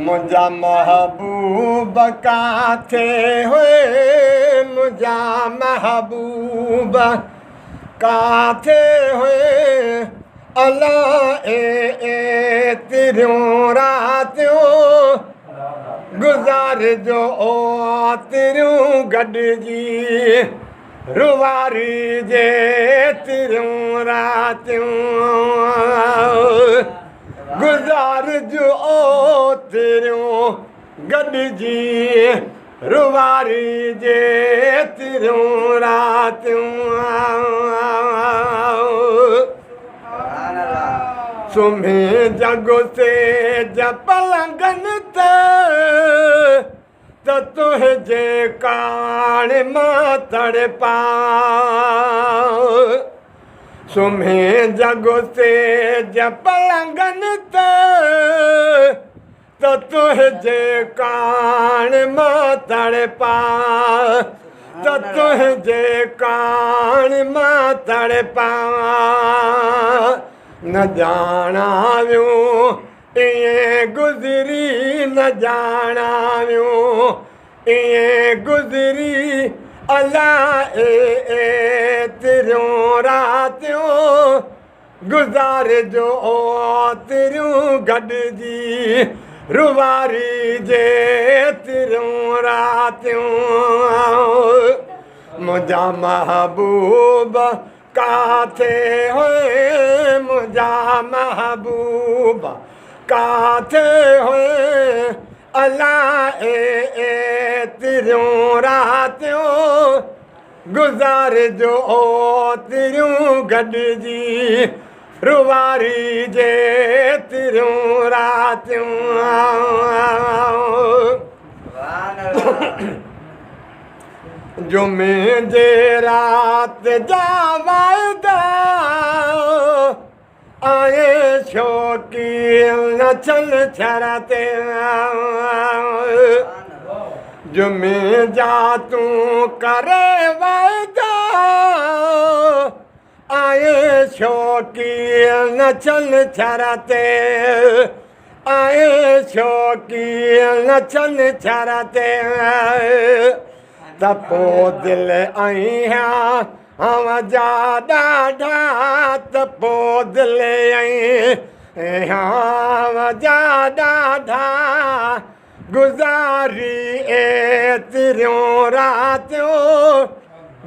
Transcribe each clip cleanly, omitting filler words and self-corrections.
मुंहिंजा महबूब काथे हुए मुंहिंजा महबूब काथे हुए अलाह ए तिरियूं रातियूं गुज़ारिजो ओ तिरियूं गॾिजी रुवारी जे तिरियूं रातियूं गुज़ारिजो ओ तिरियूं गॾिजी रुवारी जे तिरियूं रातियूं सुम्ही जॻो से पलंगनि त तुंहिंजे कान मां तड़पा सुम्ही जॻो से पलंगनि त तुंहिंजे कान मां तड़पा त तुंहिंजे कान मां तड़पा न ॼाणा वियूं इएं गुज़री न ॼाणा वियूं इएं गुज़री अलाह ए तिरियूं रातियूं गुज़ारिजो ओ तिरियूं गॾिजी रुवारी जे तिरियूं रातियूं मुंहिंजा महबूब काथे हुए मुंहिंजा महबूब काथे हुए अलाह ए तिरियूं रातियूं गुज़ारिजो ओ तिरियूं गॾिजी रुवारी जे तिरियूं रातियूं जुमे जे राति जा वाइदा आए शौक़ीन नचल छरते जुमे जा तूं करे वाइदा आए शौक़ीन नचल छरते आए शौक़ीन नचल छरते त पोइ दिलि ऐं जा ॾाढा त पोइ दिलि ऐं जा ॾाढा गुज़ारी ए तिरियूं रातियूं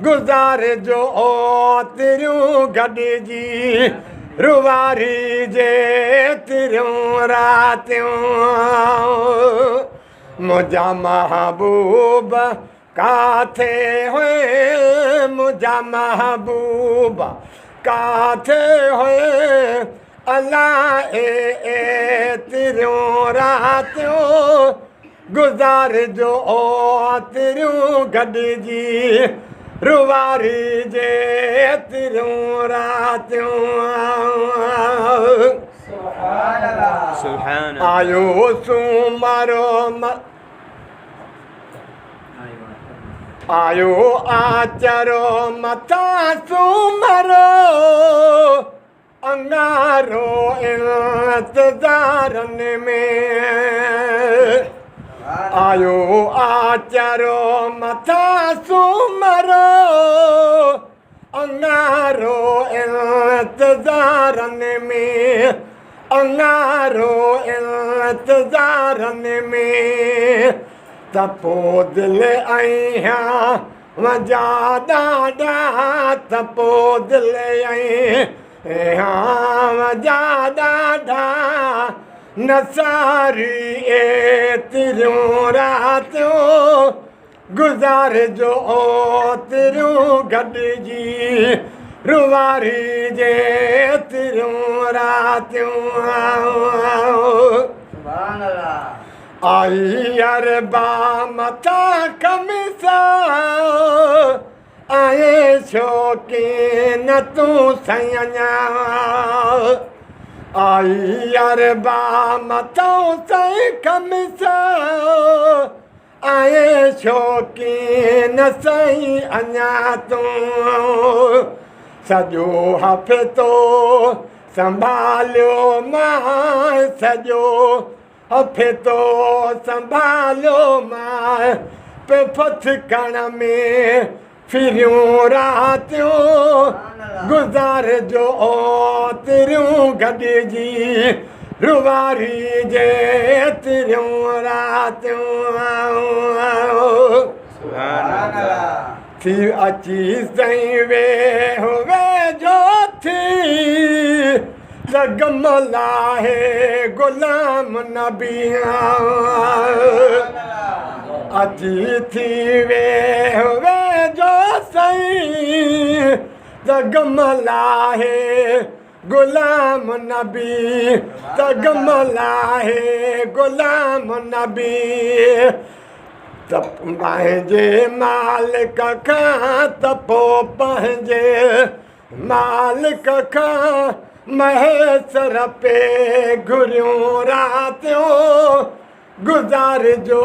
गुज़ारिजो ओ तिरियूं गॾिजी रुवारी जे तिरियूं रातियूं मुंहिंजा महबूब काथे हुए मुंहिंजा महबूब काथे हुए अलाह ए तिरियूं रातियूं गुज़ारिजो ओ तिरियूं गॾिजी रुवारी जे तिरियूं रातियूं आयो सूमरो आयो आचरो मथा सूमरो अंगारो इंतज़ारनि में आयो आचरो मथा सूमरो अंगारो इंतज़ारनि में अंगारो इंतज़ारनि में त पोइ दिलि ऐं वजा ॾाढा त पोइ दिलि ऐं वजा ॾाढा नसारी ए तिरियूं रातियूं गुज़ारिजो ओ तिरियूं गॾिजी रुवारी जे तिरियूं रातियूं आई अरबा मथा कमिसा आए शौक़ीन तूं सैया आई अरबा मथा सई कमिसा आए शौक़ीन सई अञा तूं सॼो हफ़्तो संभालियो मां सॼो हफ़े तो संभालो मां पे फथ कण में फिरियूं रातियूं गुज़ार जो तिरियूं गॾिजी रुवारी जे तिरियूं रातियूं थी अची सही वे जो थी लगम लाहे गुलाम नबी अची थी वे जो सही लगम लाहे गुलाम नबी तगम लाहे गुलाम नबी त पंहिंजे मालिक खां त पोइ पंहिंजे मालिक खां महेसर पे घुरियूं रातियूं गुज़ारिजो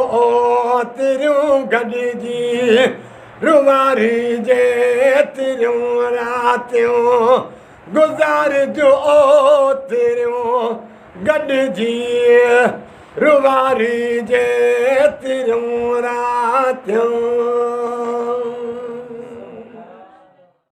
तिरियूं गॾिजी रुवारी जे तिरियूं रातियूं गुज़ारिजो तिरियूं गॾिजी रुवारी जे तिरियूं रातियूं